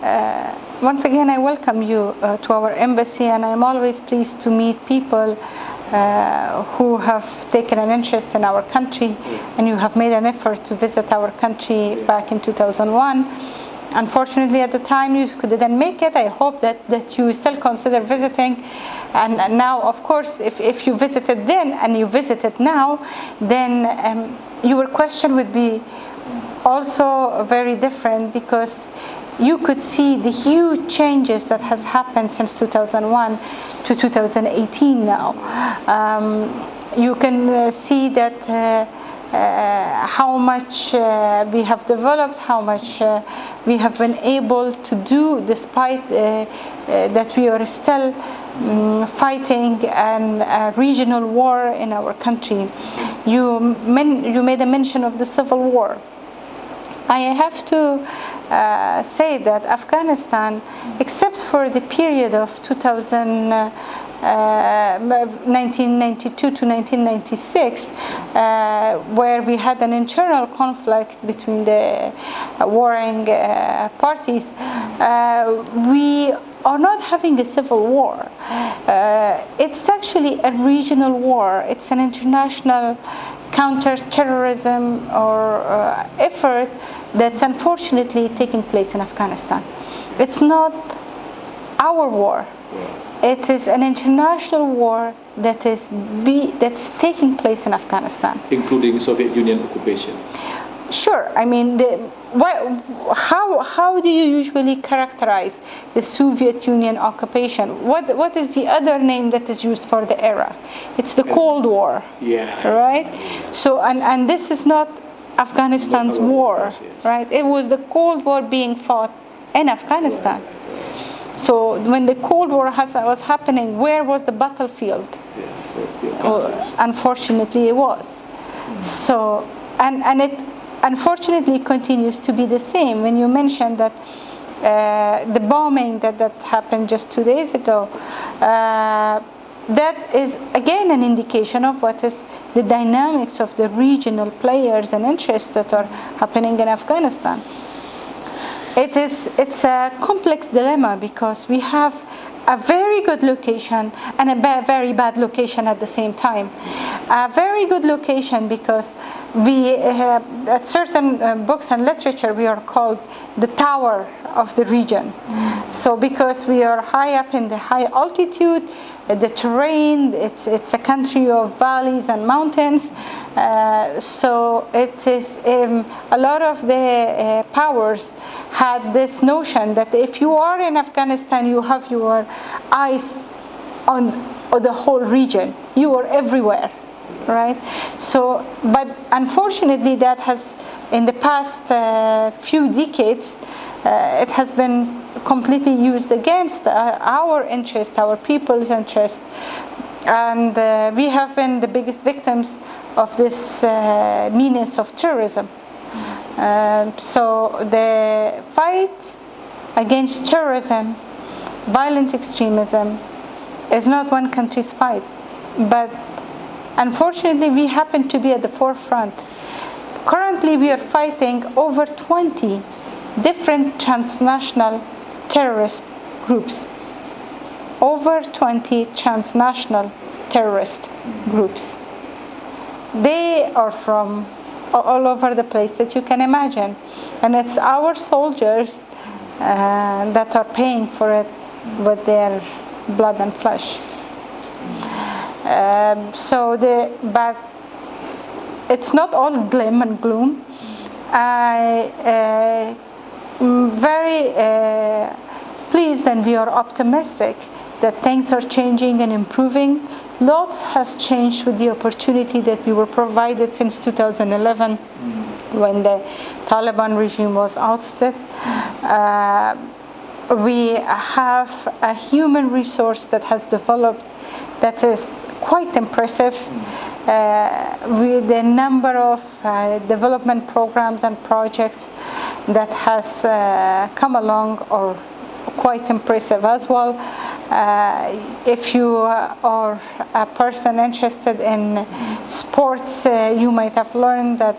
once again, I welcome you to our embassy, and I'm always pleased to meet people who have taken an interest in our country, and you have made an effort to visit our country back in 2001. Unfortunately, at the time you couldn't make it. I hope that you still consider visiting. And now, of course, if you visited then and you visit it now, then your question would be also very different, because you could see the huge changes that has happened since 2001 to 2018 now. You can see that how much we have developed, how much we have been able to do, despite that we are still fighting a regional war in our country. You made a mention of the civil war. I have to say that Afghanistan, except for the period of 1992 to 1996, where we had an internal conflict between the warring parties, we are not having a civil war. It's actually a regional war. It's an international counter-terrorism or effort that's unfortunately taking place in Afghanistan. It's not our war. It is an international war that's taking place in Afghanistan, including Soviet Union occupation. Sure. I mean, how do you usually characterize the Soviet Union occupation? What is the other name that is used for the era? It's the Cold War. Yeah. Right. So and this is not Afghanistan's war, right? It was the Cold War being fought in Afghanistan. So when the Cold War was happening, where was the battlefield? Unfortunately, it was. So and it unfortunately continues to be the same. When you mentioned that the bombing that happened just 2 days ago, that is again an indication of what is the dynamics of the regional players and interests that are happening in Afghanistan. It's a complex dilemma, because we have a very good location and a very bad location at the same time. A very good location because we have, at certain books and literature, we are called the tower of the region. So because we are high up in the high altitude, the terrain, it's a country of valleys and mountains. So it is a lot of the powers had this notion that if you are in Afghanistan, you have your eyes on the whole region. You are everywhere, right? So, but unfortunately, that has, in the past few decades, it has been completely used against our interest, our people's interest, and we have been the biggest victims of this meanness of terrorism. So the fight against terrorism, violent extremism, is not one country's fight, but unfortunately we happen to be at the forefront. Currently we are fighting over 20 different transnational terrorist groups. Over 20 transnational terrorist groups. They are from all over the place that you can imagine. And it's our soldiers that are paying for it with their blood and flesh. But it's not all glim and gloom. I very pleased, and we are optimistic that things are changing and improving. Lots has changed with the opportunity that we were provided since 2011 when the Taliban regime was ousted. We have a human resource that has developed that is quite impressive. With the number of development programs and projects that has come along are quite impressive as well. If you are a person interested in sports, you might have learned that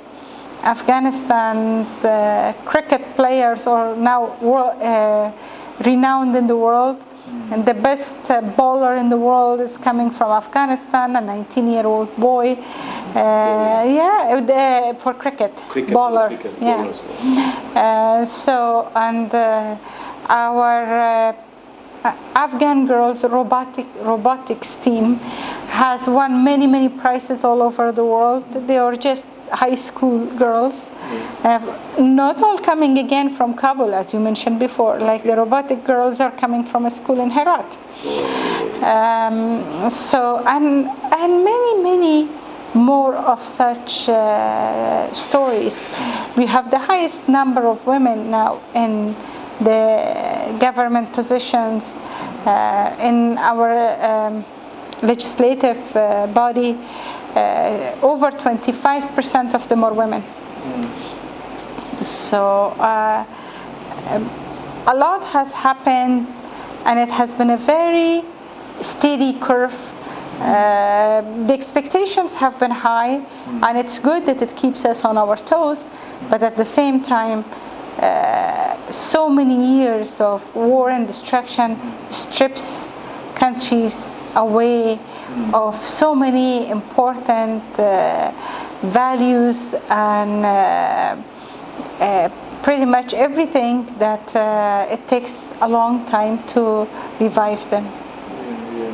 Afghanistan's cricket players are now renowned in the world. And the best bowler in the world is coming from Afghanistan, a 19-year-old boy. For cricket bowler. Our Afghan girls robotics team has won many prizes all over the world. They are just high school girls, not all coming again from Kabul, as you mentioned before. Like the robotic girls are coming from a school in Herat. And many more of such stories. We have the highest number of women now in the government positions, in our legislative body. Over 25% of them are women. So a lot has happened, and it has been a very steady curve. The expectations have been high, and it's good that it keeps us on our toes, but at the same time, so many years of war and destruction strips countries away of so many important values and pretty much everything that it takes a long time to revive them.